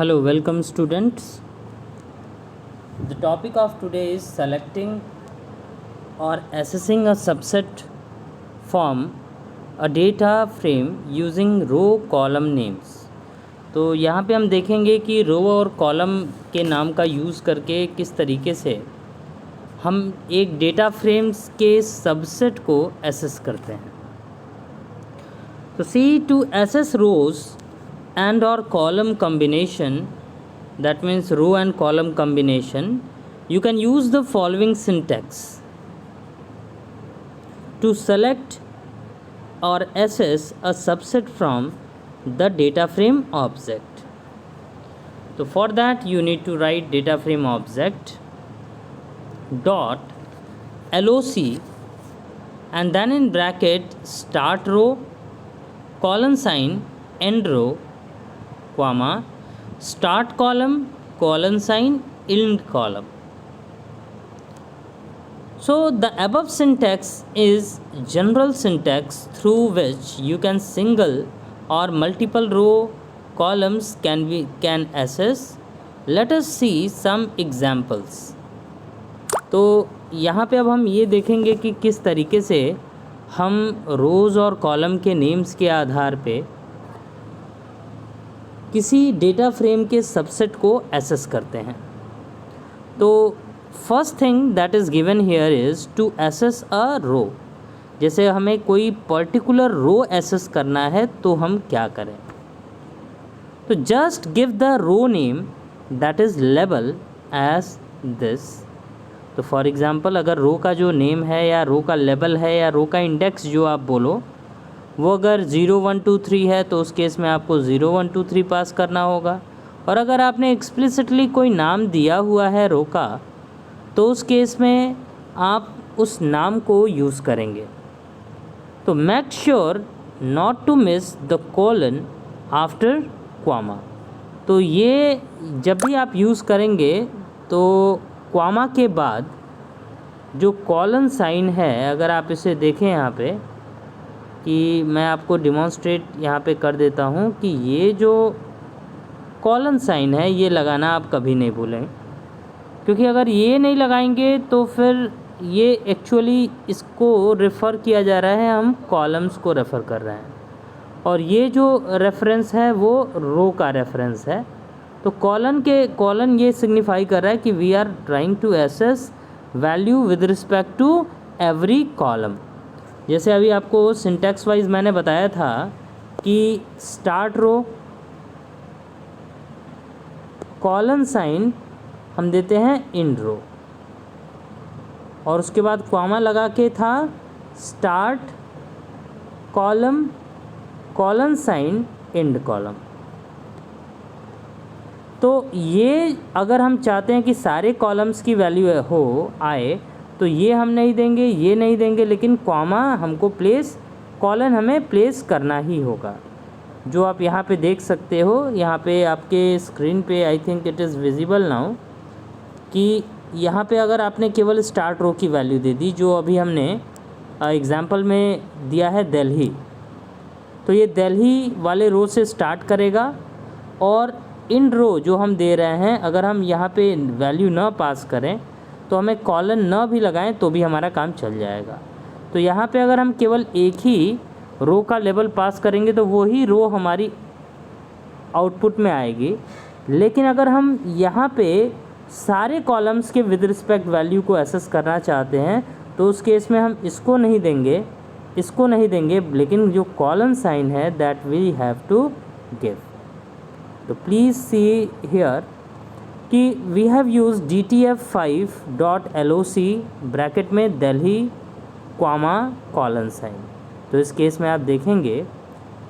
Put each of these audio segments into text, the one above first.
Hello, welcome students. The topic of today is selecting or assessing a subset from a data frame using row column names. तो यहाँ पे हम देखेंगे कि रो और कॉलम के नाम का यूज़ करके किस तरीके से हम एक डेटा फ्रेम्स के सबसेट को एसेस करते हैं. तो see to access rows and or column combination, that means row and column combination, you can use the following syntax to select or assess a subset from the data frame object. So for that you need to write data frame object dot loc and then in bracket start row colon sign end row comma start column colon sign end column. So the above syntax is general syntax through which you can single or multiple row columns can access. Let us see some examples. तो यहाँ पे अब हम ये देखेंगे कि किस तरीके से हम रोज़ और कॉलम के नेम्स के आधार पे किसी डेटा फ्रेम के सबसेट को एसेस करते हैं. तो first thing that is given here is to access a row. जैसे हमें कोई पर्टिकुलर रो एसेस करना है तो हम क्या करें. तो just give the row name that is label as this. तो फॉर एग्ज़ाम्पल अगर रो का जो नेम है या रो का लेबल है या रो का इंडेक्स जो आप बोलो वो अगर 0 1 2 3 है तो उस केस में आपको 0 1 2 3 पास करना होगा. और अगर आपने एक्सप्लिसिटली कोई नाम दिया हुआ है रो का तो उस केस में आप उस नाम को यूज़ करेंगे. तो make sure not to miss the colon after comma. तो ये जब भी आप यूज़ करेंगे तो क्वामा के बाद जो कॉलन साइन है अगर आप इसे देखें यहाँ पे कि मैं आपको डिमॉन्स्ट्रेट यहाँ पे कर देता हूँ कि ये जो कॉलन साइन है ये लगाना आप कभी नहीं भूलें, क्योंकि अगर ये नहीं लगाएंगे तो फिर ये एक्चुअली इसको रेफ़र किया जा रहा है, हम कॉलम्स को रेफ़र कर रहे हैं और ये जो रेफरेंस है वो रो का रेफरेंस है. तो कॉलन ये सिग्निफाई कर रहा है कि we are trying to access value with respect to every column. जैसे अभी आपको सिंटैक्स वाइज मैंने बताया था कि स्टार्ट रो कॉलन साइन हम देते हैं इंड रो और उसके बाद कॉमा लगा के था start column colon sign end column. तो ये अगर हम चाहते हैं कि सारे कॉलम्स की वैल्यू आए तो ये हम नहीं देंगे, ये नहीं देंगे, लेकिन कॉमा हमको कॉलन हमें प्लेस करना ही होगा. जो आप यहाँ पे देख सकते हो, यहाँ पे आपके स्क्रीन पे आई think it is visible now कि यहाँ पे अगर आपने केवल स्टार्ट रो की वैल्यू दे दी जो अभी हमने एग्ज़ाम्पल में दिया है दिल्ली, तो ये दिल्ली वाले रो से स्टार्ट करेगा और इन रो जो हम दे रहे हैं अगर हम यहाँ पे वैल्यू ना पास करें तो हमें कॉलन न भी लगाएं तो भी हमारा काम चल जाएगा. तो यहाँ पे अगर हम केवल एक ही रो का लेबल पास करेंगे तो वही रो हमारी आउटपुट में आएगी. लेकिन अगर हम यहाँ पे सारे कॉलम्स के विद रिस्पेक्ट वैल्यू को एसेस करना चाहते हैं तो उस केस में हम इसको नहीं देंगे, लेकिन जो कॉलन साइन है that we have to give. तो प्लीज़ सी हियर कि we have use DTF5.loc bracket में दिल्ली क्वामा कॉलन साइन. तो इस केस में आप देखेंगे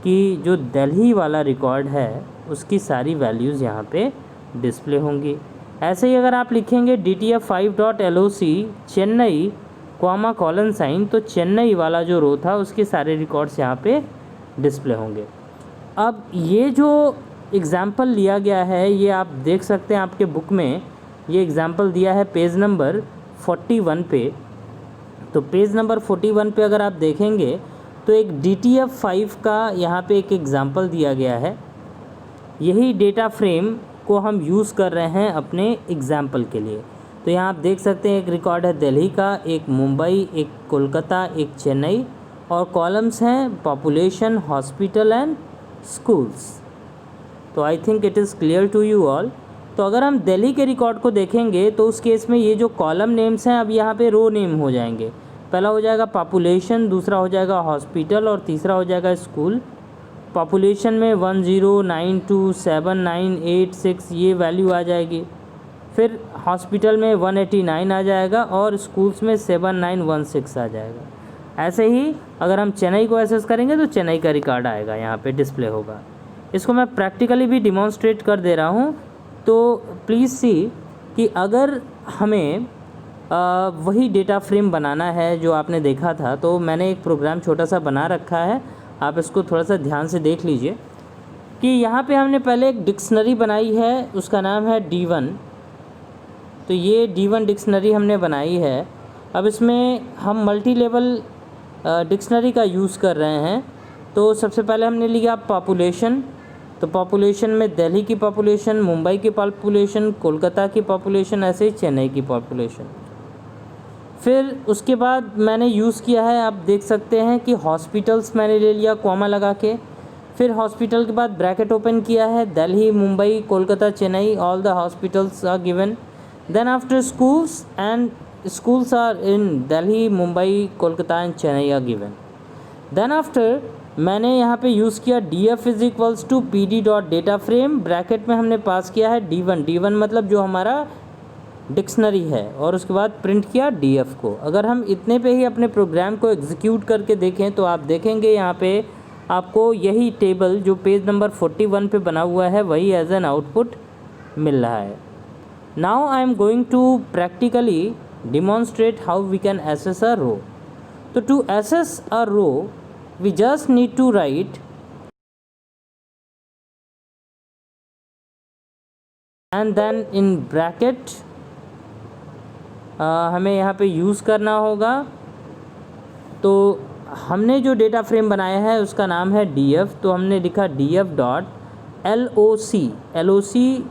कि जो दिल्ली वाला रिकॉर्ड है उसकी सारी वैल्यूज़ यहाँ पे डिस्प्ले होंगी. ऐसे ही अगर आप लिखेंगे DTF5.loc Chennai comma colon sign तो चेन्नई वाला जो रो था उसके सारे रिकॉर्ड्स यहाँ पे डिस्प्ले होंगे. अब ये जो एग्ज़ाम्पल लिया गया है ये आप देख सकते हैं आपके बुक में ये एग्ज़ाम्पल दिया है पेज नंबर 41 पे. तो पेज नंबर 41 पे अगर आप देखेंगे तो एक DTF5 का यहाँ पे एक एग्ज़ाम्पल दिया गया है. यही डेटा फ्रेम को हम यूज़ कर रहे हैं अपने एग्ज़ाम्पल के लिए। तो यहाँ आप देख सकते हैं एक रिकॉर्ड है दिल्ली का, एक मुंबई, एक कोलकाता, एक चेन्नई, और कॉलम्स हैं पॉपुलेशन, हॉस्पिटल एंड स्कूल्स। तो I think it is clear to you all. तो अगर हम दिल्ली के रिकॉर्ड को देखेंगे तो उस केस में ये जो कॉलम नेम्स हैं अब यहाँ पे रो नेम हो जाएंगे। पहला हो जाएगा पॉपुलेशन, दूसरा हो जाएगा हॉस्पिटल और तीसरा हो जाएगा स्कूल। पॉपुलेशन में 10927986 ये वैल्यू आ जाएगी। फिर हॉस्पिटल में 189 आ जाएगा और स्कूल्स में 7916 आ जाएगा। ऐसे ही अगर हम चेन्नई को एसेस करेंगे तो चेन्नई का रिकॉर्ड आएगा, यहाँ पे डिस्प्ले होगा। इसको मैं प्रैक्टिकली भी डिमॉन्स्ट्रेट कर दे रहा हूँ। तो प्लीज़ सी कि अगर हमें वही डेटा फ्रेम बनाना है जो आपने देखा था, तो मैंने एक प्रोग्राम छोटा सा बना रखा है, आप इसको थोड़ा सा ध्यान से देख लीजिए कि यहाँ पे हमने पहले एक डिक्शनरी बनाई है, उसका नाम है D1। तो ये D1 डिक्शनरी हमने बनाई है। अब इसमें हम मल्टी लेवल डिक्शनरी का यूज़ कर रहे हैं। तो सबसे पहले हमने लिया पॉपुलेशन। तो पॉपुलेशन में दिल्ली की पॉपुलेशन, मुंबई की पॉपुलेशन, कोलकाता की पॉपुलेशन, ऐसे ही चेन्नई की पॉपुलेशन। फिर उसके बाद मैंने यूज़ किया है, आप देख सकते हैं कि हॉस्पिटल्स मैंने ले लिया कॉमा लगा के। फिर हॉस्पिटल के बाद ब्रैकेट ओपन किया है, Delhi, Mumbai, Kolkata, Chennai, all the hospitals are given. Then after schools and schools are in Delhi, Mumbai, Kolkata and Chennai are given. Then after मैंने यहाँ पे यूज़ किया df is equals to pd.dataFrame, bracket में हमने पास किया है D1 मतलब जो हमारा डिक्शनरी है, और उसके बाद प्रिंट किया df को। अगर हम इतने पे ही अपने प्रोग्राम को एग्जीक्यूट करके देखें तो आप देखेंगे यहाँ पे आपको यही टेबल जो पेज नंबर 41 पे बना हुआ है वही एज एन आउटपुट मिल रहा है। Now I am going to practically demonstrate how we can access a row. So to access a row we just need to write and then in bracket हमें यहाँ पे यूज़ करना होगा। तो हमने जो डेटा फ्रेम बनाया है उसका नाम है df। तो हमने लिखा df.loc। loc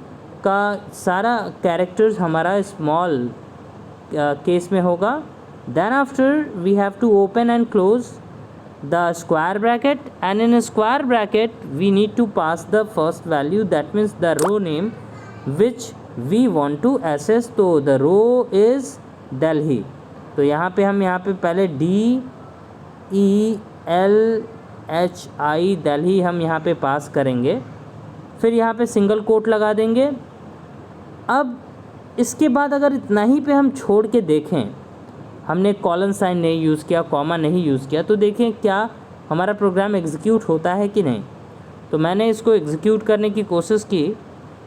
का सारा कैरेक्टर्स हमारा स्मॉल केस में होगा। Then after we have to open and close the square bracket and in square bracket we need to pass the first value, that means the row name which we want to access. तो the row is Delhi. तो यहाँ पे हम यहाँ पे पहले DELHI Delhi हम यहाँ पे पास करेंगे, फिर यहाँ पे सिंगल कोट लगा देंगे। अब इसके बाद अगर इतना ही पे हम छोड़ के देखें, हमने कॉलन साइन नहीं यूज़ किया, कॉमा नहीं यूज़ किया, तो देखें क्या हमारा प्रोग्राम एग्जीक्यूट होता है कि नहीं। तो मैंने इसको एग्जीक्यूट करने की कोशिश की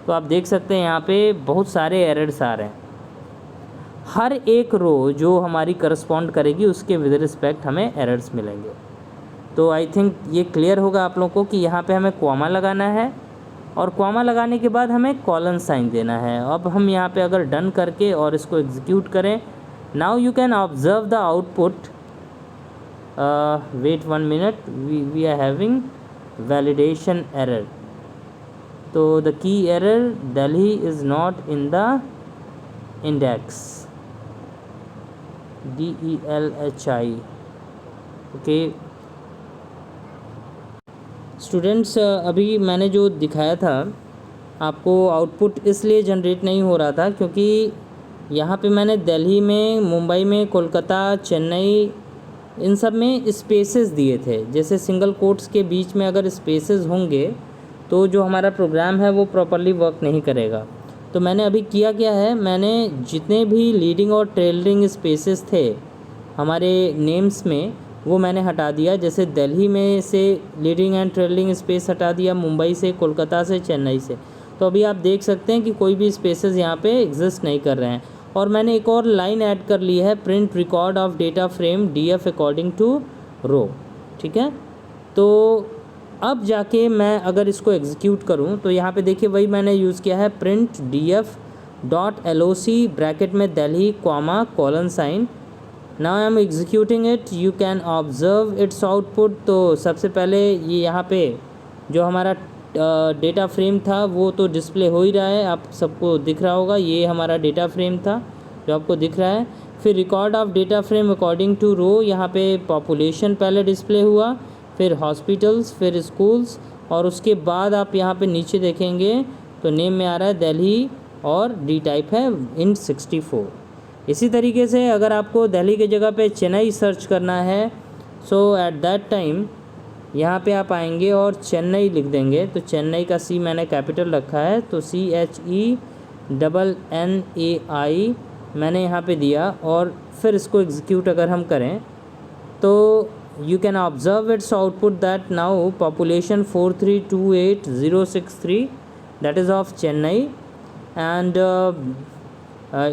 तो आप देख सकते हैं यहाँ पे बहुत सारे एरर्स आ रहे हैं। हर एक रो जो हमारी करस्पॉन्ड करेगी उसके विद रिस्पेक्ट हमें एरर्स मिलेंगे। तो आई थिंक ये क्लियर होगा आप लोगों को कि यहाँ पे हमें कॉमा लगाना है और कॉमा लगाने के बाद हमें कॉलन साइन देना है। अब हम यहाँ पे अगर डन करके और इसको एग्जीक्यूट करें, now you can observe the output. Wait 1 minute, we are having validation error. तो the key error Delhi is not in the index, DELHI। Okay students, अभी मैंने जो दिखाया था आपको आउटपुट इसलिए जनरेट नहीं हो रहा था क्योंकि यहाँ पे मैंने दिल्ली में, मुंबई में, कोलकाता, चेन्नई, इन सब में स्पेसेस दिए थे। जैसे सिंगल कोट्स के बीच में अगर स्पेसेस होंगे तो जो हमारा प्रोग्राम है वो प्रॉपरली वर्क नहीं करेगा। तो मैंने अभी किया क्या है, मैंने जितने भी लीडिंग और ट्रेलिंग स्पेसेस थे हमारे नेम्स में वो मैंने हटा दिया। जैसे दिल्ली में से लीडिंग एंड ट्रेलिंग स्पेस हटा दिया, मुंबई से, कोलकाता से, चेन्नई से। तो अभी आप देख सकते हैं कि कोई भी स्पेसेस यहाँ पे एग्जिस्ट नहीं कर रहे हैं। और मैंने एक और लाइन ऐड कर ली है, print record of data frame DF according to row. ठीक है, तो अब जाके मैं अगर इसको एग्जीक्यूट करूँ तो यहाँ पे देखिए वही मैंने यूज़ किया है, प्रिंट DF.loc ब्रैकेट में Delhi comma colon sign. Now I am executing it, you can observe its output. तो सबसे पहले ये यहाँ पे जो हमारा डेटा फ्रेम था वो तो डिस्प्ले हो ही रहा है, आप सबको दिख रहा होगा, ये हमारा डेटा फ्रेम था जो आपको दिख रहा है। फिर record of data frame according to row, यहाँ पे पॉपुलेशन पहले डिस्प्ले हुआ, फिर हॉस्पिटल्स, फिर स्कूल्स, और उसके बाद आप यहाँ पे नीचे देखेंगे तो नेम में आ रहा है दिल्ली और डी टाइप है इन 64। इसी तरीके से अगर आपको दिल्ली की जगह पे चेन्नई सर्च करना है, सो एट दैट टाइम यहाँ पे आप आएंगे और चेन्नई लिख देंगे, तो चेन्नई का सी मैंने कैपिटल रखा है, तो CHENNAI मैंने यहाँ पे दिया, और फिर इसको एग्जीक्यूट अगर हम करें तो you can observe its output that now population 4328063, that is of Chennai, and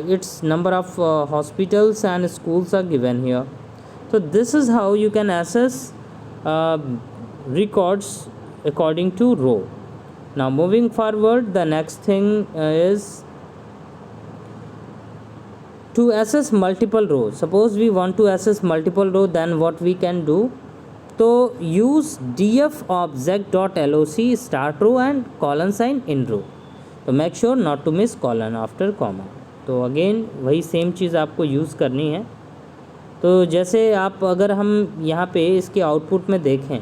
its number of hospitals and schools are given here. So this is how you can assess records according to row. Now moving forward, the next thing is to assess multiple rows. Suppose we want to assess multiple row, then what we can do? तो use df object.loc start row and colon sign in row. तो make sure not to miss colon after comma. तो again वही same चीज़ आपको use करनी है। तो जैसे आप अगर हम यहाँ पे इसके आउटपुट में देखें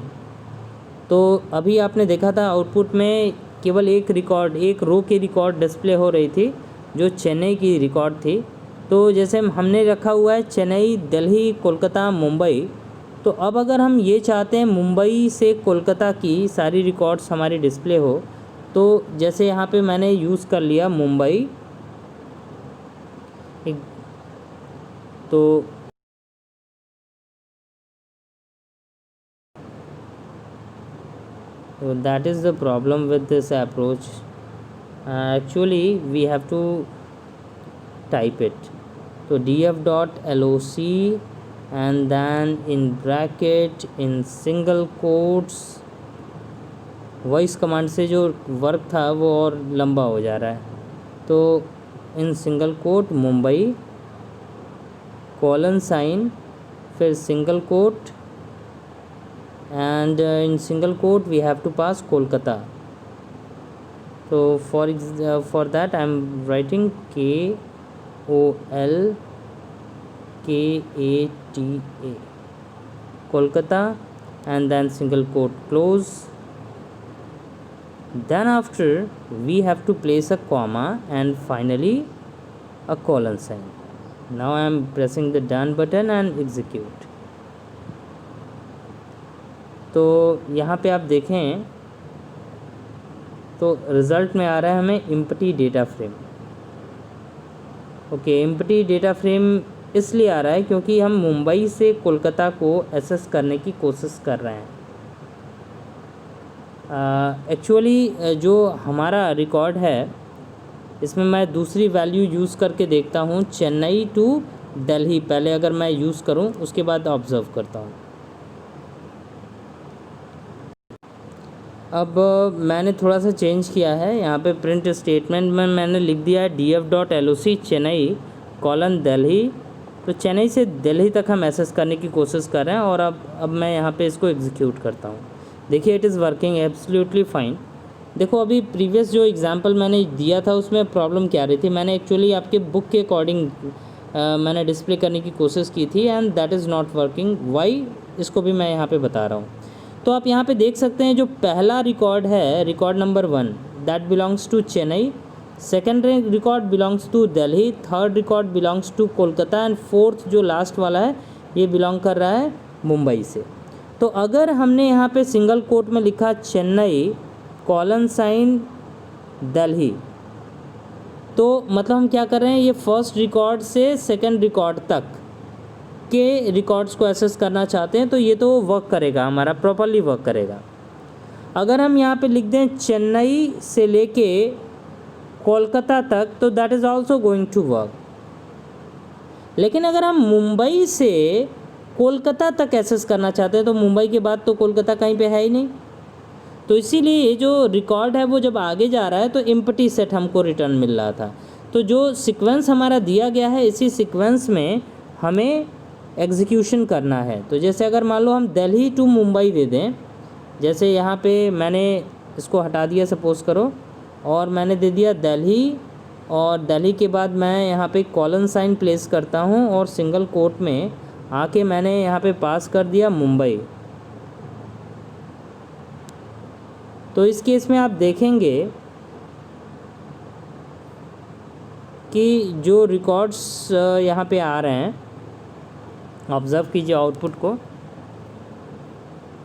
तो अभी आपने देखा था आउटपुट में केवल एक रिकॉर्ड, एक रो की रिकॉर्ड डिस्प्ले हो रही थी जो चेन्नई की रिकॉर्ड थी। तो जैसे हमने रखा हुआ है चेन्नई, दिल्ली, कोलकाता, मुंबई, तो अब अगर हम ये चाहते हैं मुंबई से कोलकाता की सारी रिकॉर्ड्स हमारी डिस्प्ले हो, तो जैसे यहाँ पे मैंने यूज़ कर लिया मुंबई, तो that is the problem with this approach. Actually we have to type it. So df.loc and then in bracket in single quotes, voice command से जो वर्क था वो और लंबा हो जा रहा है, तो in single quote Mumbai, colon sign, फिर single quote, and in single quote we have to pass Kolkata. So for that I am writing KOLKATA, Kolkata, and then single quote close. Then after we have to place a comma and finally a colon sign. Now I am pressing the done button and execute. तो यहाँ पे आप देखें तो result में आ रहा है हमें empty data frame. Okay, empty data frame इसलिए आ रहा है क्योंकि हम मुंबई से कोलकाता को एसेस करने की कोशिश कर रहे हैं। एक्चुअली जो हमारा रिकॉर्ड है इसमें मैं दूसरी वैल्यू यूज़ करके देखता हूँ, चेन्नई टू दिल्ली पहले अगर मैं यूज़ करूँ उसके बाद ऑब्ज़र्व करता हूँ। अब मैंने थोड़ा सा चेंज किया है, यहाँ पे प्रिंट स्टेटमेंट में मैंने लिख दिया है df.loc चेन्नई कॉलन दिल्ली। तो चेन्नई से दिल्ली तक हम एसेस करने की कोशिश कर रहे हैं, और अब मैं यहाँ पे इसको एग्जीक्यूट करता हूँ। देखिए it is working absolutely fine. देखो अभी प्रीवियस जो एग्जांपल मैंने दिया था उसमें प्रॉब्लम क्या रही थी, मैंने एक्चुअली आपके बुक के अकॉर्डिंग मैंने डिस्प्ले करने की कोशिश की थी and that is not working. Why, इसको भी मैं यहाँ पे बता रहा हूँ। तो आप यहाँ पे देख सकते हैं जो पहला रिकॉर्ड है, record number 1, that belongs to Chennai, second record belongs to Delhi, third record belongs to Kolkata, and fourth जो लास्ट वाला है ये बिलोंग कर रहा है मुंबई से। तो अगर हमने यहाँ पे सिंगल कोट में लिखा चेन्नई कॉलन साइन दिल्ली, तो मतलब हम क्या कर रहे हैं, ये फर्स्ट रिकॉर्ड से सेकंड रिकॉर्ड तक के रिकॉर्ड्स को एसेस करना चाहते हैं, तो ये तो वर्क करेगा, हमारा प्रॉपरली वर्क करेगा। अगर हम यहाँ पे लिख दें चेन्नई से लेके कोलकाता तक, तो that is also going to work. लेकिन अगर हम मुंबई से कोलकाता तक एसेस करना चाहते हैं, तो मुंबई के बाद तो कोलकाता कहीं पे है ही नहीं, तो इसीलिए ये जो रिकॉर्ड है वो जब आगे जा रहा है तो एम्प्टी सेट हमको रिटर्न मिल रहा था। तो जो सीक्वेंस हमारा दिया गया है इसी सीक्वेंस में हमें एग्जीक्यूशन करना है। तो जैसे अगर मान लो हम दिल्ली टू मुंबई दे दें, जैसे यहाँ पे मैंने इसको हटा दिया सपोज़ करो, और मैंने दे दिया दिल्ली, और दिल्ली के बाद मैं यहाँ पे कॉलन साइन प्लेस करता हूँ और सिंगल कोट में आके मैंने यहाँ पे पास कर दिया मुंबई। तो इस केस में आप देखेंगे कि जो रिकॉर्ड्स यहाँ पे आ रहे हैं, ऑब्ज़र्व कीजिए आउटपुट को।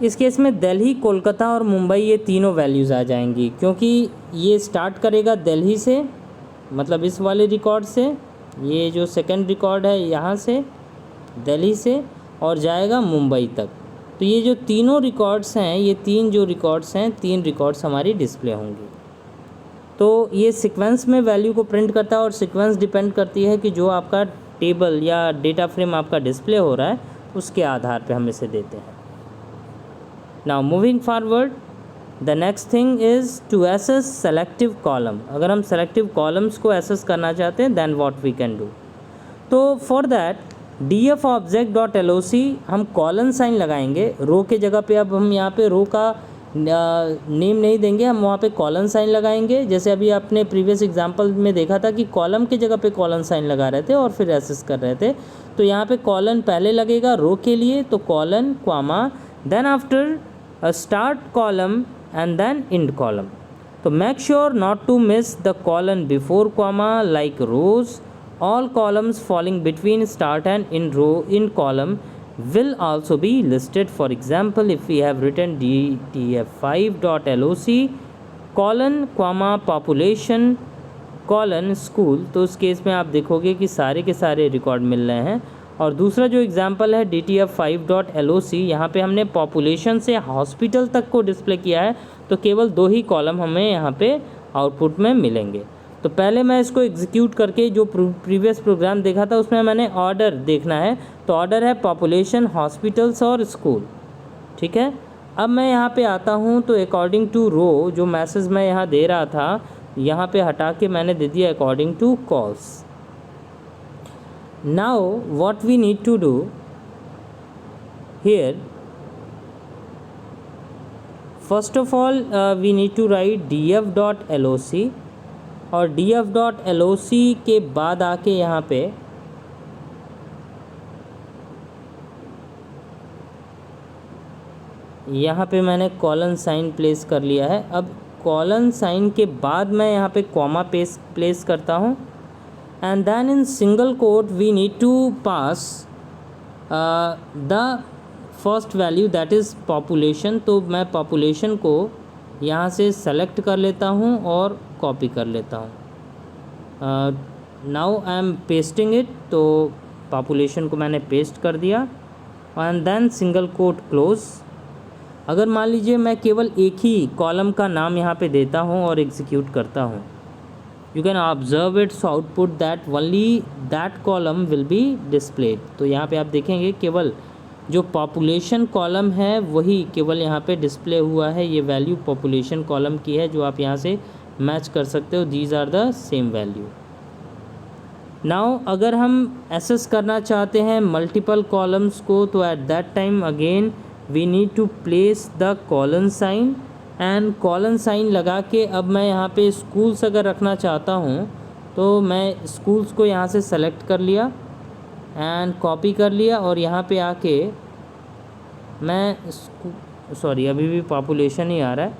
इस केस में दिल्ली, कोलकाता और मुंबई ये तीनों वैल्यूज़ आ जाएंगी, क्योंकि ये स्टार्ट करेगा दिल्ली से, मतलब इस वाले रिकॉर्ड से, ये जो सेकंड रिकॉर्ड है यहाँ से दिल्ली से, और जाएगा मुंबई तक। तो ये जो तीनों रिकॉर्ड्स हैं, ये तीन जो रिकॉर्ड्स हैं, तीन रिकॉर्ड्स हमारी डिस्प्ले होंगी। तो ये सीक्वेंस में वैल्यू को प्रिंट करता है, और सीक्वेंस डिपेंड करती है कि जो आपका टेबल या डेटा फ्रेम आपका डिस्प्ले हो रहा है उसके आधार पे हम इसे देते हैं। Now moving forward, the next thing is to access selective column. अगर हम सेलेक्टिव कॉलम्स को एसेस करना चाहते हैं then what we can do. तो फॉर दैट df object.loc हम कॉलन साइन लगाएंगे, रो के जगह पे अब हम यहाँ पे रो का नेम नहीं देंगे, हम वहाँ पे कॉलन साइन लगाएंगे। जैसे अभी आपने प्रीवियस एग्जांपल में देखा था कि कॉलम की जगह पे कॉलन साइन लगा रहे थे और फिर एसेस कर रहे थे। तो यहाँ पे कॉलन पहले लगेगा रो के लिए, तो colon comma, then after start column and then end column. तो make sure not to miss the colon before comma like rows. All columns falling between start and end row in column will also be listed. For example, if we have written dtf5.loc colon comma population colon school, तो उस case में आप देखोगे कि सारे के सारे record मिल रहे हैं। और दूसरा जो एग्जांपल है dtf5.loc, यहाँ पे हमने पॉपुलेशन से हॉस्पिटल तक को डिस्प्ले किया है, तो केवल दो ही कॉलम हमें यहाँ पे आउटपुट में मिलेंगे। तो पहले मैं इसको एग्जीक्यूट करके जो प्रीवियस प्रोग्राम देखा था उसमें मैंने ऑर्डर देखना है, तो ऑर्डर है पॉपुलेशन, हॉस्पिटल्स और स्कूल। ठीक है, अब मैं यहाँ पे आता हूँ तो अकॉर्डिंग टू रो जो मैसेज मैं यहाँ दे रहा था, यहाँ पे हटा के मैंने दे दिया according to cols. Now what we need to do here, first of all we need to write df.loc, और df.loc के बाद आके यहाँ पे मैंने कॉलन साइन प्लेस कर लिया है। अब कॉलन साइन के बाद मैं यहाँ पे कॉमा प्लेस करता हूँ, and then in single quote we need to pass the first value that is population. तो मैं पॉपुलेशन को यहाँ से सेलेक्ट कर लेता हूँ और कॉपी कर लेता हूँ। Now I am pasting it, तो पॉपुलेशन को मैंने पेस्ट कर दिया, and then single quote close. अगर मान लीजिए मैं केवल एक ही कॉलम का नाम यहाँ पे देता हूँ और एग्जीक्यूट करता हूँ, you can observe its output that only that column will be displayed. तो यहाँ पे आप देखेंगे केवल जो पॉपुलेशन कॉलम है वही केवल यहाँ पे डिस्प्ले हुआ है। ये वैल्यू पॉपुलेशन कॉलम की है जो आप यहाँ से मैच कर सकते हो, these are the same value. Now अगर हम एसेस करना चाहते हैं मल्टीपल कॉलम्स को, तो at that time again we need to place the colon sign, and colon sign लगा के अब मैं यहाँ पे स्कूल्स अगर रखना चाहता हूँ तो मैं स्कूल्स को यहाँ से सेलेक्ट कर लिया एंड कॉपी कर लिया, और यहाँ पे आके मैं सॉरी अभी भी पॉपुलेशन ही आ रहा है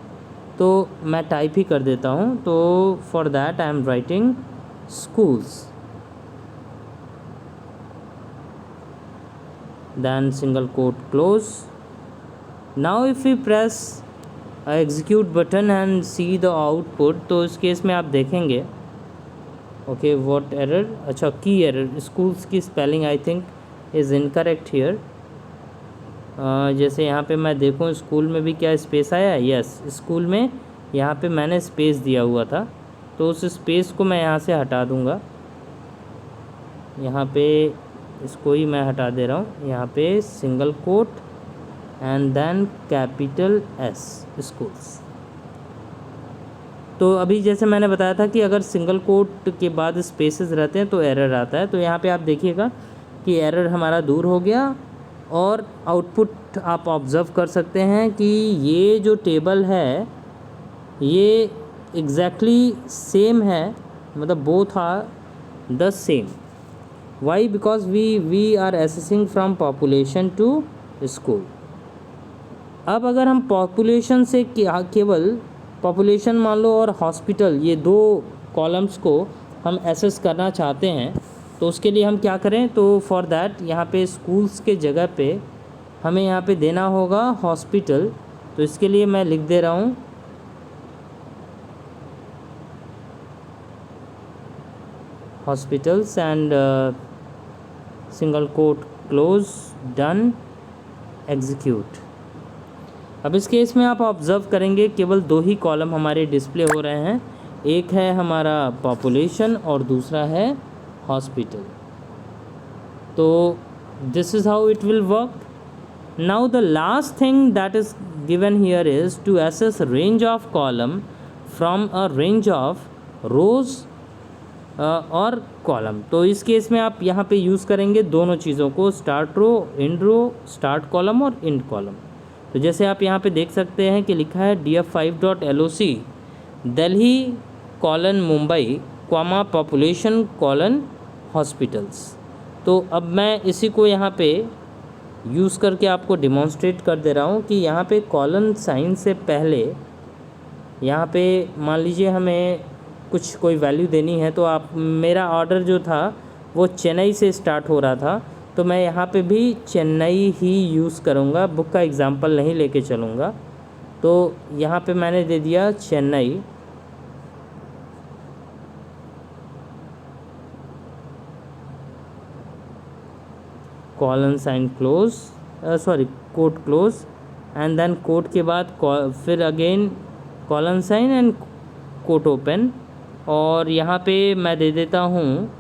तो मैं टाइप ही कर देता हूँ। तो for that I am writing schools, then single quote close. Now if we press execute button and see the output, तो इस केस में आप देखेंगे ओके व्हाट एरर, अच्छा की एरर, स्कूल्स की spelling I think is incorrect here. जैसे यहाँ पे मैं देखूँ स्कूल में भी क्या स्पेस आया, यस स्कूल में यहाँ पे मैंने स्पेस दिया हुआ था, तो उस स्पेस को मैं यहाँ से हटा दूँगा। यहाँ पे इसको ही मैं हटा दे रहा हूँ, यहाँ पे single quote and then capital S schools. तो अभी जैसे मैंने बताया था कि अगर सिंगल कोट के बाद स्पेसेस रहते हैं तो एरर आता है, तो यहाँ पे आप देखिएगा कि एरर हमारा दूर हो गया। और आउटपुट आप ऑब्ज़र्व कर सकते हैं कि ये जो टेबल है ये एग्जैक्टली सेम है, मतलब both are the same. Why? Because we are accessing from population to school. अब अगर हम पॉपुलेशन से केवल पॉपुलेशन मान लो और हॉस्पिटल, ये दो कॉलम्स को हम एसेस करना चाहते हैं, तो उसके लिए हम क्या करें? तो फॉर दैट यहाँ पे स्कूल्स के जगह पे हमें यहाँ पे देना होगा हॉस्पिटल। तो इसके लिए मैं लिख दे रहा हूँ hospitals and single quote close, done, execute. अब इस केस में आप ऑब्ज़र्व करेंगे केवल दो ही कॉलम हमारे डिस्प्ले हो रहे हैं, एक है हमारा पॉपुलेशन और दूसरा है हॉस्पिटल। तो this is how it will work. Now the last thing that is given here is to access range of column from a range of rows और कॉलम। तो इस केस में आप यहाँ पे यूज़ करेंगे दोनों चीज़ों को, start row, end row, start column और एंड कॉलम। तो जैसे आप यहाँ पे देख सकते हैं कि लिखा है df5.loc Delhi colon Mumbai comma population colon hospitals. तो अब मैं इसी को यहाँ पे यूज़ करके आपको डिमॉन्स्ट्रेट कर दे रहा हूँ कि यहाँ पे कॉलन साइन से पहले यहाँ पे मान लीजिए हमें कुछ कोई वैल्यू देनी है, तो आप, मेरा ऑर्डर जो था वो चेन्नई से स्टार्ट हो रहा था, तो मैं यहाँ पे भी चेन्नई ही यूज़ करूँगा, बुक का एग्ज़ाम्पल नहीं लेके चलूँगा। तो यहाँ पे मैंने दे दिया Chennai, colon sign close, sorry quote close, and then quote के बाद फिर again colon sign and quote open, और यहाँ पे मैं दे देता हूँ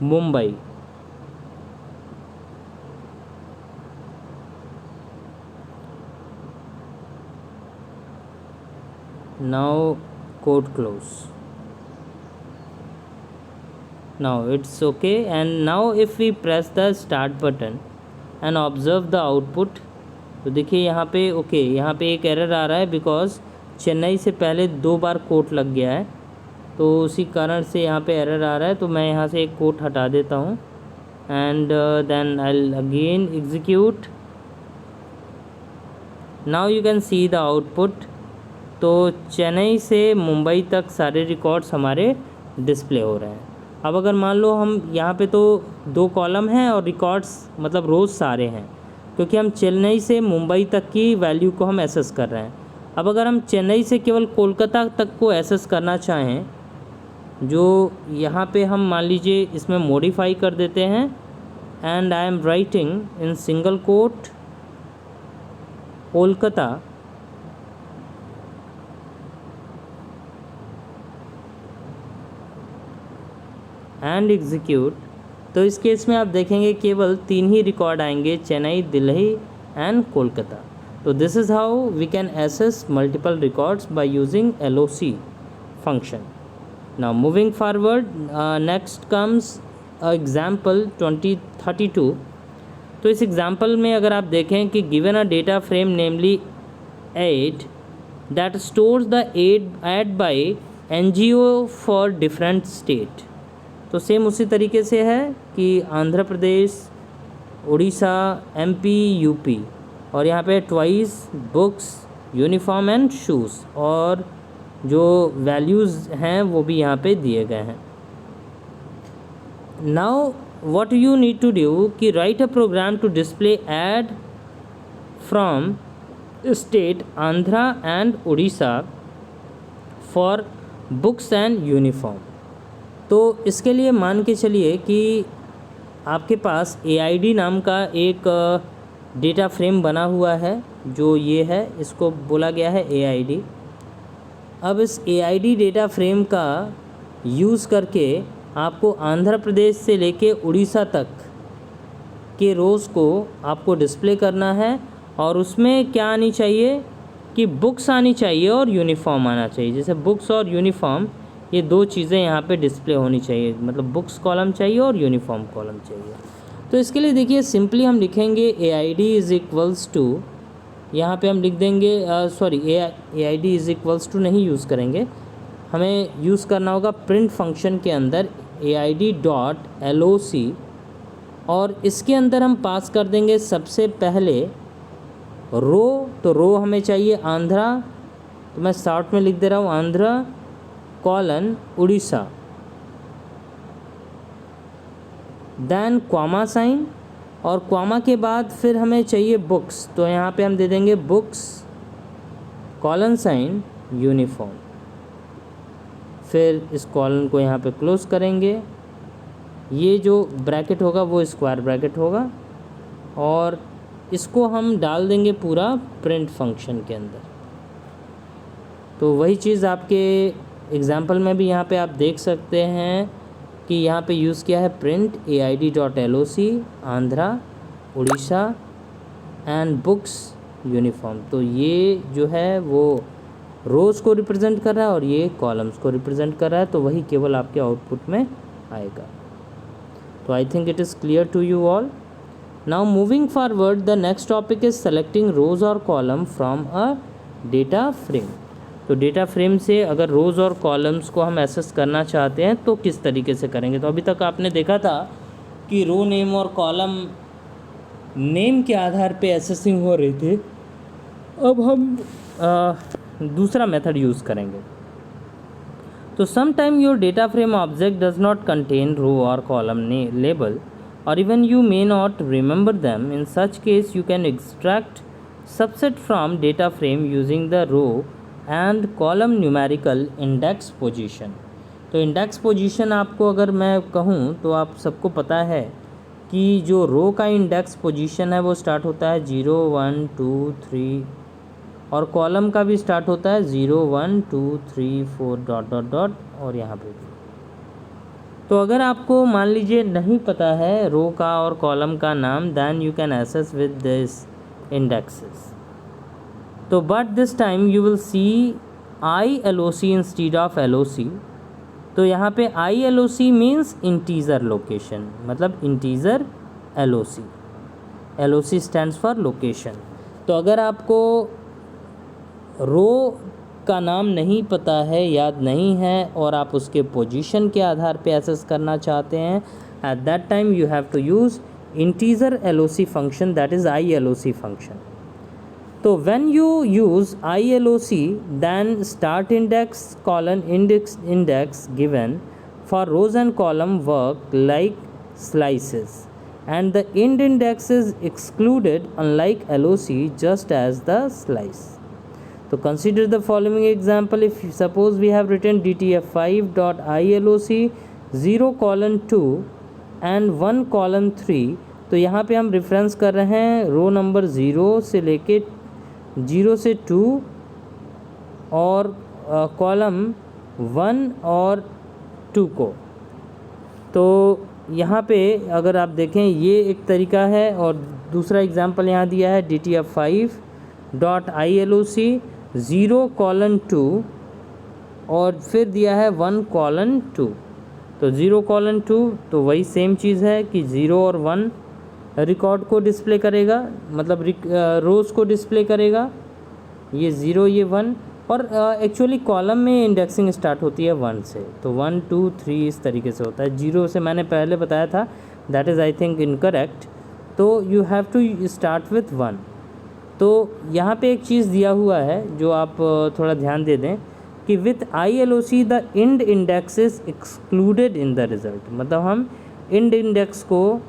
Mumbai. Now quote close. Now it's okay, and now if we press the start button and observe the output, तो देखिए यहाँ पे ओके, यहाँ पे एक एरर आ रहा है बिकॉज चेन्नई से पहले 2 बार कोट लग गया है, तो उसी कारण से यहाँ पे एरर आ रहा है। तो मैं यहाँ से एक कोट हटा देता हूँ and then I'll again execute. Now you can see the output. तो चेन्नई से मुंबई तक सारे रिकॉर्ड्स हमारे डिस्प्ले हो रहे हैं। अब अगर मान लो हम यहाँ पे तो 2 कॉलम हैं और रिकॉर्ड्स मतलब रोज़ सारे हैं, क्योंकि हम चेन्नई से मुंबई तक की वैल्यू को हम एसेस कर रहे हैं। अब अगर हम चेन्नई से केवल कोलकाता तक को एसेस करना चाहें, जो यहाँ पे हम मान लीजिए इसमें मॉडिफाई कर देते हैं, and I am writing in single coat Kolkata and execute. तो इस केस में आप देखेंगे केवल 3 ही रिकॉर्ड आएंगे, चेन्नई, दिल्ली एंड कोलकाता। तो this is how we can access multiple records by using LOC function. Now moving forward, next comes example 2032। तो इस एग्जाम्पल में अगर आप देखें कि given a data frame namely 8 that stores the aid by NGO for different state. तो same उसी तरीके से है कि आंध्र प्रदेश, उड़ीसा, MP, UP, और यहाँ पे twice books, uniform and shoes, और जो वैल्यूज़ हैं वो भी यहाँ पे दिए गए हैं। Now what you need to do कि write a program to display aid from state Andhra and Orissa for books and uniform. तो इसके लिए मान के चलिए कि आपके पास AID नाम का एक डेटा फ्रेम बना हुआ है, जो ये है, इसको बोला गया है AID। अब इस AID डेटा फ्रेम का यूज़ करके आपको आंध्र प्रदेश से लेके उड़ीसा तक के रोज़ को आपको डिस्प्ले करना है, और उसमें क्या आनी चाहिए कि बुक्स आनी चाहिए और यूनिफॉर्म आना चाहिए। जैसे बुक्स और यूनिफॉर्म, ये 2 चीज़ें यहाँ पे डिस्प्ले होनी चाहिए, मतलब बुक्स कॉलम चाहिए और यूनिफॉर्म कॉलम चाहिए। तो इसके लिए देखिए सिंपली हम लिखेंगे AID इज़ इक्वल्स टू यहाँ पे हम लिख देंगे sorry A I D is equals to नहीं यूज़ करेंगे, हमें यूज़ करना होगा प्रिंट फंक्शन के अंदर A I D dot L O C, और इसके अंदर हम पास कर देंगे सबसे पहले रो। तो रो हमें चाहिए आंध्रा, तो मैं शॉर्ट में लिख दे रहा हूँ Andhra colon Orissa, then comma sign, और क्वामा के बाद फिर हमें चाहिए बुक्स, तो यहाँ पे हम दे देंगे बुक्स कॉलन साइन यूनिफॉर्म, फिर इस कॉलन को यहाँ पे क्लोज करेंगे, ये जो ब्रैकेट होगा वो स्क्वायर ब्रैकेट होगा, और इसको हम डाल देंगे पूरा प्रिंट फंक्शन के अंदर। तो वही चीज़ आपके एग्जाम्पल में भी यहाँ पे आप देख सकते हैं कि यहाँ पे यूज़ किया है print aid.loc Andhra Orissa and books uniform. तो ये जो है वो रोज़ को रिप्रेजेंट कर रहा है और ये कॉलम्स को रिप्रेजेंट कर रहा है, तो वही केवल आपके आउटपुट में आएगा। तो I think it is clear to you all. Now moving forward, the next topic is selecting rows और column from a data frame. तो डेटा फ्रेम से अगर रोज़ और कॉलम्स को हम एक्सेस करना चाहते हैं तो किस तरीके से करेंगे। तो अभी तक आपने देखा था कि रो नेम और कॉलम नेम के आधार पे एक्सेसिंग हो रही थी, अब हम दूसरा मेथड यूज़ करेंगे। तो some time your data frame object does not contain row और column label, or even you may not remember them. In such case you can extract subset from data frame using the row and column numerical index position. तो index position आपको अगर मैं कहूँ तो आप सबको पता है कि जो रो का इंडेक्स पोजीशन है वो स्टार्ट होता है 0 1 2 3, और कॉलम का भी स्टार्ट होता है 0 1 2 3 4 डॉट डॉट डॉट, और यहाँ पे भी। तो अगर आपको मान लीजिए नहीं पता है रो का और कॉलम का नाम, then you can access with this indexes. तो but this time you will see I L O C instead of L O C. तो यहाँ पे I L O C means integer location, मतलब integer L O C. L O C stands for location. तो अगर आपको रो का नाम नहीं पता है, याद नहीं है, और आप उसके पोजीशन के आधार पे एक्सेस करना चाहते हैं, at that time you have to use integer L O C function, that is I L O C function. तो when you use I L O C, then start index colon index given for rows and column work like slices, and the end index is excluded unlike LOC just as the slice. So consider the following example. If suppose we have written dtf5.iloc 0:2 and 1:3, तो यहाँ पे हम reference कर रहे हैं रो number 0 से लेके 0 से 2 और कॉलम 1 और 2 को। तो यहाँ पे अगर आप देखें ये एक तरीका है, और दूसरा एग्जांपल यहाँ दिया है dtf5.iloc 0:2 और फिर दिया है 1:2। तो 0:2 तो वही सेम चीज़ है कि 0 और 1 रिकॉर्ड को डिस्प्ले करेगा, मतलब रोज़ को डिस्प्ले करेगा, ये 0 ये 1, और एक्चुअली कॉलम में इंडेक्सिंग स्टार्ट होती है 1 से, तो 1 2 3 इस तरीके से होता है। 0 से मैंने पहले बताया था, that is I think incorrect, तो you have to start with 1। तो यहाँ पे एक चीज़ दिया हुआ है जो आप थोड़ा ध्यान दे दें कि with ILOC the end index is excluded in the result, मतलब हम इंड इंडेक्स को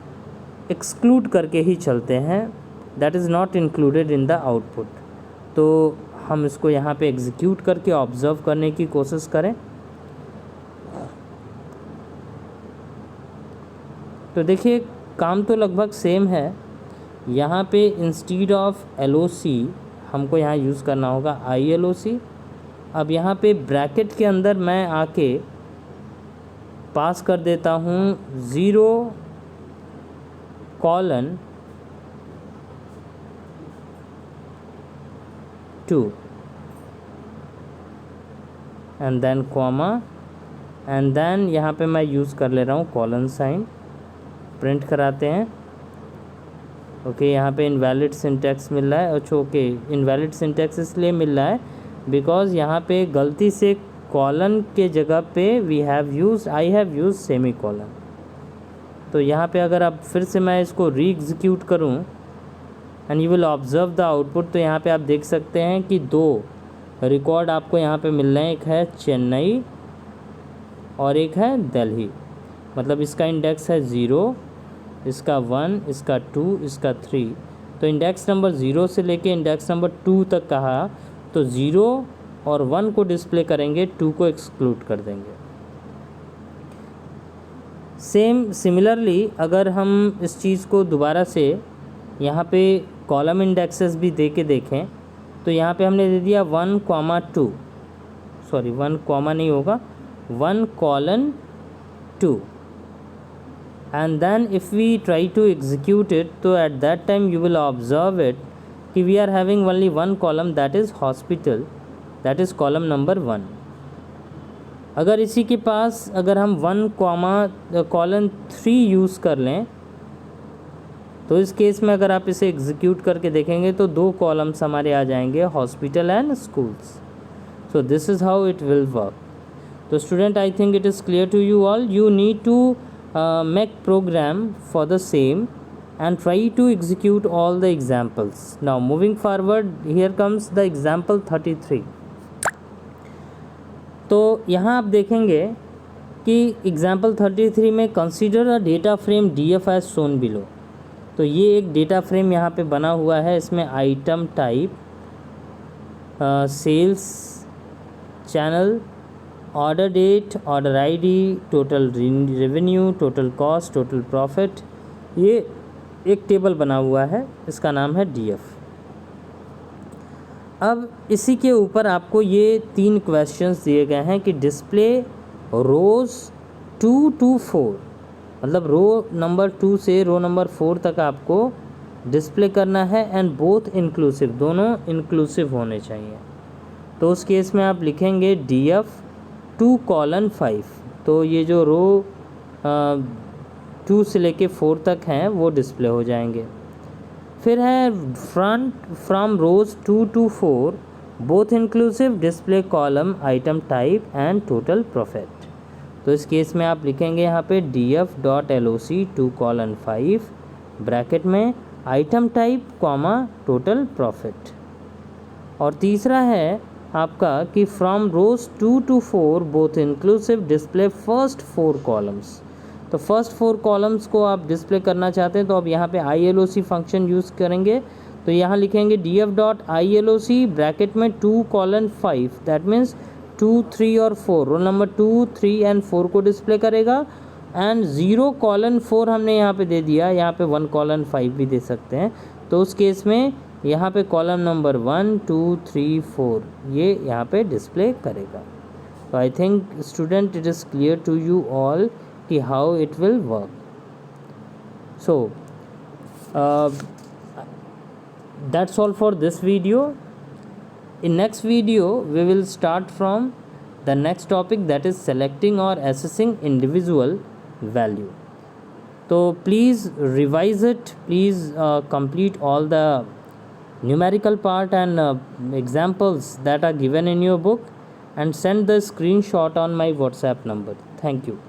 एक्सक्लूड करके ही चलते हैं, that is not included in the output. तो हम इसको यहाँ पे एग्जीक्यूट करके ऑब्ज़र्व करने की कोशिश करें। तो देखिए काम तो लगभग सेम है। यहाँ पे इंस्टीड ऑफ LOC हमको यहाँ यूज़ करना होगा ILOC। अब यहाँ पे ब्रैकेट के अंदर मैं आके पास कर देता हूँ 0:2 and then comma, and then यहाँ पे मैं यूज़ कर ले रहा हूँ कॉलन साइन। प्रिंट कराते हैं ओके, यहाँ पे इनवैलिड सिंटैक्स मिल रहा है। अच्छा ओके, इनवैलिड सिंटैक्स इसलिए मिल रहा है बिकॉज यहाँ पे गलती से कॉलन के जगह पे I have use semi colon. तो यहाँ पे अगर आप फिर से मैं इसको री एग्जीक्यूट करूँ and you will observe the output, तो यहाँ पे आप देख सकते हैं कि 2 रिकॉर्ड आपको यहाँ पे मिल रहे हैं, एक है चेन्नई और एक है दिल्ली। मतलब इसका इंडेक्स है 0, इसका 1, इसका 2, इसका 3। तो इंडेक्स नंबर 0 से लेके इंडेक्स नंबर 2 तक कहा, तो 0 और 1 को डिस्प्ले करेंगे, 2 को एक्सक्लूड कर देंगे। सिमिलरली अगर हम इस चीज़ को दोबारा से यहाँ पे कॉलम इंडेक्सेस भी दे के देखें, तो यहाँ पे हमने दे दिया 1,2, सॉरी 1 कॉमा नहीं होगा, 1:2, and then if we try to execute it, so at that time you will observe it कि we are having only one column, that is hospital, that is column number 1। अगर इसी के पास अगर हम 1,3 use कर लें, तो इस केस में अगर आप इसे एग्जीक्यूट करके देखेंगे तो 2 कॉलम्स हमारे आ जाएंगे, hospital and schools. So this is how it will work. तो student, I think it is clear to you all. You need to make program for the same and try to execute all the examples. Now moving forward, here comes the example 33। तो यहाँ आप देखेंगे कि example 33 में consider a data frame DF as shown below। तो ये एक data frame यहाँ पे बना हुआ है, इसमें item type, sales channel, order date, order ID, total revenue, total cost, total profit, ये एक टेबल बना हुआ है, इसका नाम है डीएफ। अब इसी के ऊपर आपको ये 3 क्वेश्चंस दिए गए हैं कि डिस्प्ले रोज़ 2 to 4, मतलब रो नंबर 2 से रो नंबर 4 तक आपको डिस्प्ले करना है, एंड बोथ इंक्लूसिव, दोनों इंक्लूसिव होने चाहिए। तो उस केस में आप लिखेंगे DF 2:5। तो ये जो रो 2 से लेके 4 तक हैं वो डिस्प्ले हो जाएंगे। फिर है from rows 2 to 4 both inclusive display column item type and total profit. तो इस केस में आप लिखेंगे यहाँ पे DF.LOC 2:5 ब्रैकेट में item type comma total profit. और तीसरा है आपका कि from rows 2 to 4 both inclusive display first 4 columns. तो फर्स्ट 4 कॉलम्स को आप डिस्प्ले करना चाहते हैं तो अब यहाँ पे ILOC फंक्शन यूज़ करेंगे। तो यहाँ लिखेंगे DF.ILOC ब्रैकेट में 2:5, दैट मीन्स 2, 3 और 4, रोल नंबर 2, 3 एंड 4 को डिस्प्ले करेगा। एंड 0:4 हमने यहाँ पे दे दिया, यहाँ पे 1:5 भी दे सकते हैं। तो उस केस में यहाँ पे कॉलम नंबर 1, 2, 3, 4 ये यहाँ पे डिस्प्ले करेगा। तो I think student it is clear to you all कि how it will work. So that's all for this video. In next video we will start from the next topic, that is selecting or assessing individual value. So please revise it, please complete all the numerical part and examples that are given in your book and send the screenshot on my WhatsApp number. Thank you.